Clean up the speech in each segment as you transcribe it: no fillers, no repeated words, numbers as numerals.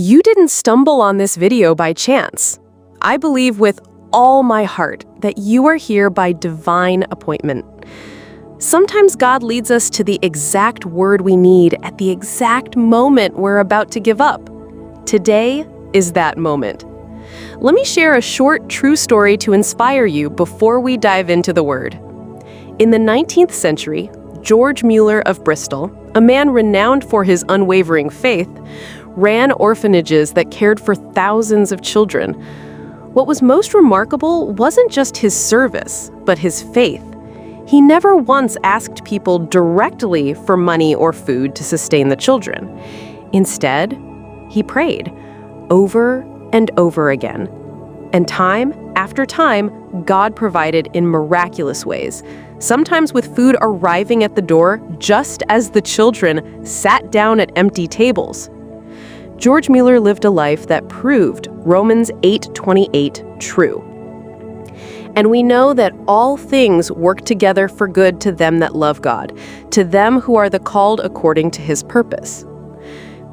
You didn't stumble on this video by chance. I believe with all my heart that you are here by divine appointment. Sometimes God leads us to the exact word we need at the exact moment we're about to give up. Today is that moment. Let me share a short, true story to inspire you before we dive into the word. In the 19th century, George Mueller of Bristol, a man renowned for his unwavering faith, ran orphanages that cared for thousands of children. What was most remarkable wasn't just his service, but his faith. He never once asked people directly for money or food to sustain the children. Instead, he prayed over and over again. And time after time, God provided in miraculous ways, sometimes with food arriving at the door just as the children sat down at empty tables. George Mueller lived a life that proved Romans 8:28 true. And we know that all things work together for good to them that love God, to them who are the called according to his purpose.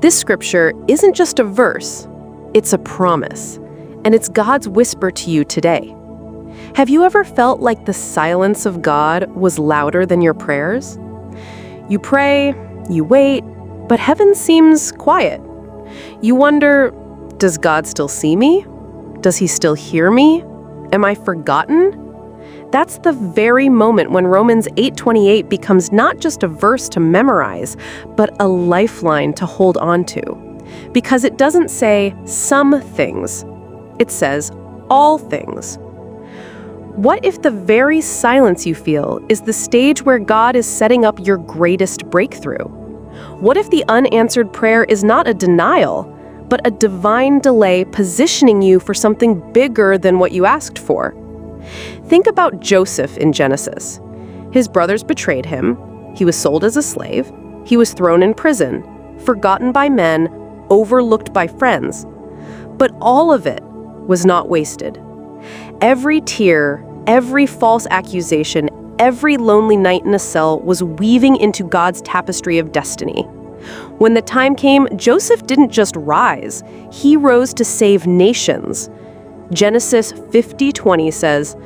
This scripture isn't just a verse, it's a promise, and it's God's whisper to you today. Have you ever felt like the silence of God was louder than your prayers? You pray, you wait, but heaven seems quiet. You wonder, does God still see me? Does he still hear me? Am I forgotten? That's the very moment when Romans 8:28 becomes not just a verse to memorize, but a lifeline to hold on to. Because it doesn't say some things, it says all things. What if the very silence you feel is the stage where God is setting up your greatest breakthrough? What if the unanswered prayer is not a denial, but a divine delay positioning you for something bigger than what you asked for? Think about Joseph in Genesis. His brothers betrayed him, he was sold as a slave, he was thrown in prison, forgotten by men, overlooked by friends. But all of it was not wasted. Every tear, every false accusation, every lonely night in a cell was weaving into God's tapestry of destiny. When the time came, Joseph didn't just rise, he rose to save nations. Genesis 50:20 says,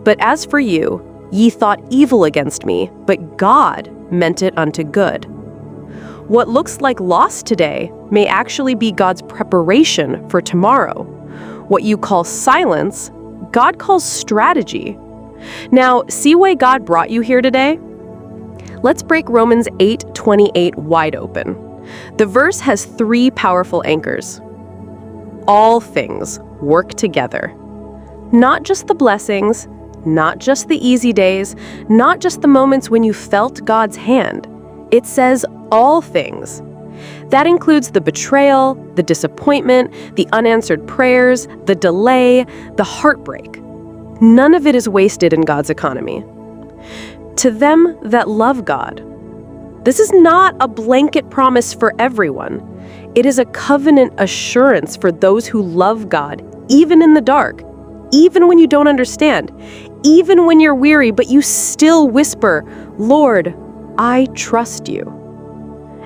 "But as for you, ye thought evil against me, but God meant it unto good." What looks like loss today may actually be God's preparation for tomorrow. What you call silence, God calls strategy. Now, see why God brought you here today? Let's break Romans 8:28 wide open. The verse has three powerful anchors. All things work together. Not just the blessings, not just the easy days, not just the moments when you felt God's hand. It says all things. That includes the betrayal, the disappointment, the unanswered prayers, the delay, the heartbreak. None of it is wasted in God's economy. To them that love God. This is not a blanket promise for everyone. It is a covenant assurance for those who love God, even in the dark, even when you don't understand, even when you're weary, but you still whisper, "Lord, I trust you."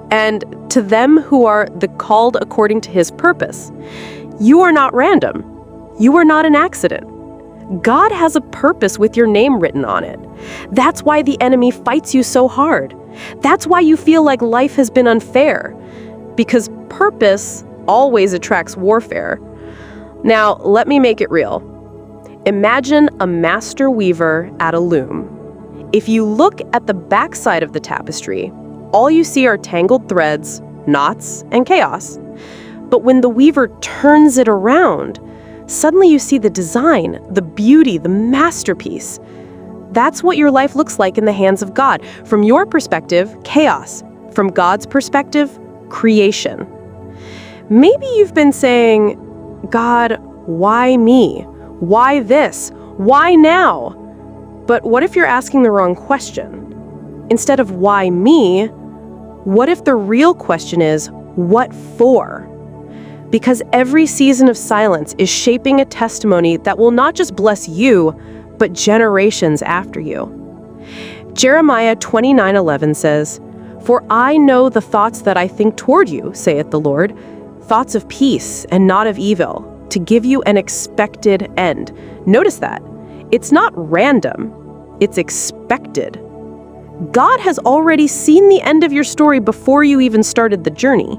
And to them who are the called according to his purpose, you are not random. You are not an accident. God has a purpose with your name written on it. That's why the enemy fights you so hard. That's why you feel like life has been unfair. Because purpose always attracts warfare. Now, let me make it real. Imagine a master weaver at a loom. If you look at the backside of the tapestry, all you see are tangled threads, knots, and chaos. But when the weaver turns it around, suddenly you see the design, the beauty, the masterpiece. That's what your life looks like in the hands of God. From your perspective, chaos. From God's perspective, creation. Maybe you've been saying, "God, why me? Why this? Why now?" But what if you're asking the wrong question? Instead of "why me?" what if the real question is, "what for?" Because every season of silence is shaping a testimony that will not just bless you, but generations after you. Jeremiah 29:11 says, "For I know the thoughts that I think toward you, saith the Lord, thoughts of peace and not of evil, to give you an expected end. Notice that. It's not random, it's expected. God has already seen the end of your story before you even started the journey.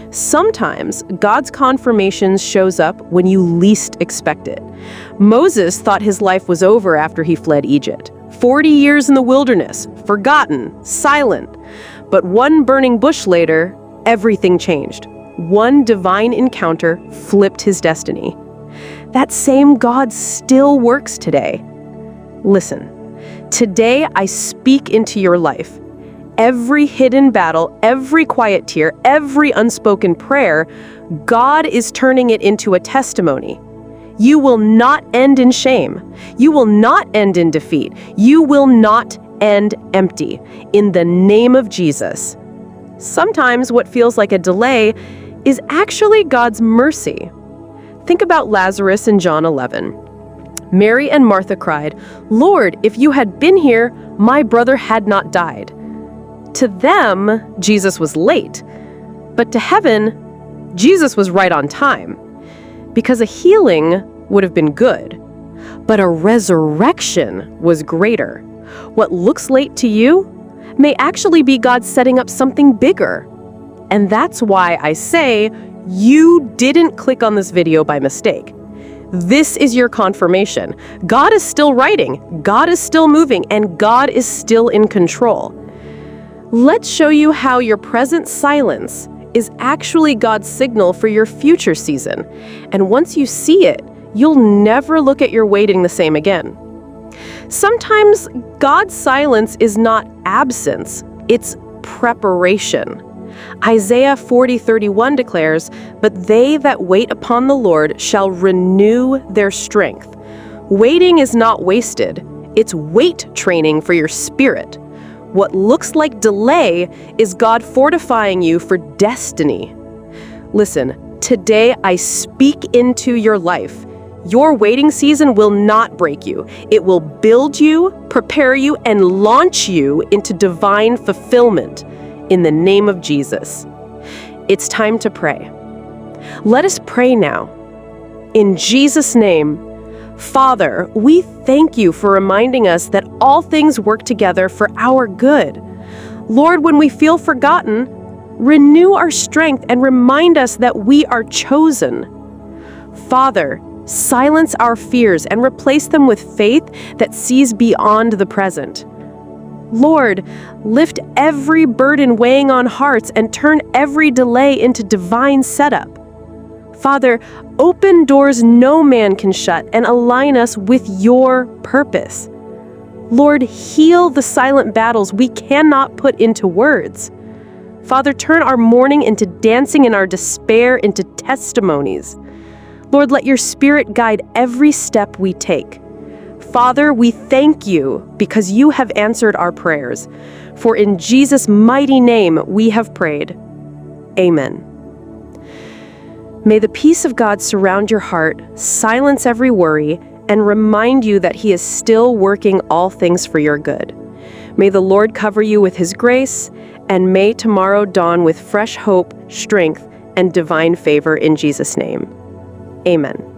Sometimes God's confirmation shows up when you least expect it. Moses thought his life was over after he fled Egypt. 40 years in the wilderness, forgotten, silent. But one burning bush later, everything changed. One divine encounter flipped his destiny. That same God still works today. Listen, today I speak into your life. Every hidden battle, every quiet tear, every unspoken prayer, God is turning it into a testimony. You will not end in shame. You will not end in defeat. You will not end empty. In the name of Jesus. Sometimes what feels like a delay is actually God's mercy. Think about Lazarus in John 11. Mary and Martha cried, "Lord, if you had been here, my brother had not died." To them, Jesus was late. But to heaven, Jesus was right on time. Because a healing would have been good. But a resurrection was greater. What looks late to you may actually be God setting up something bigger. And that's why I say you didn't click on this video by mistake. This is your confirmation. God is still writing, God is still moving, and God is still in control. Let's show you how your present silence is actually God's signal for your future season. And once you see it, you'll never look at your waiting the same again. Sometimes God's silence is not absence, it's preparation. Isaiah 40:31 declares, "But they that wait upon the Lord shall renew their strength." Waiting is not wasted, it's weight training for your spirit. What looks like delay is God fortifying you for destiny. Listen, today I speak into your life. Your waiting season will not break you. It will build you, prepare you, and launch you into divine fulfillment in the name of Jesus. It's time to pray. Let us pray now. In Jesus' name, Father, we thank you for reminding us that all things work together for our good. Lord, when we feel forgotten, renew our strength and remind us that we are chosen. Father, silence our fears and replace them with faith that sees beyond the present. Lord, lift every burden weighing on hearts and turn every delay into divine setup. Father, open doors no man can shut and align us with your purpose. Lord, heal the silent battles we cannot put into words. Father, turn our mourning into dancing and our despair into testimonies. Lord, let your Spirit guide every step we take. Father, we thank you because you have answered our prayers. For in Jesus' mighty name we have prayed. Amen. May the peace of God surround your heart, silence every worry, and remind you that He is still working all things for your good. May the Lord cover you with His grace, and may tomorrow dawn with fresh hope, strength, and divine favor in Jesus' name. Amen.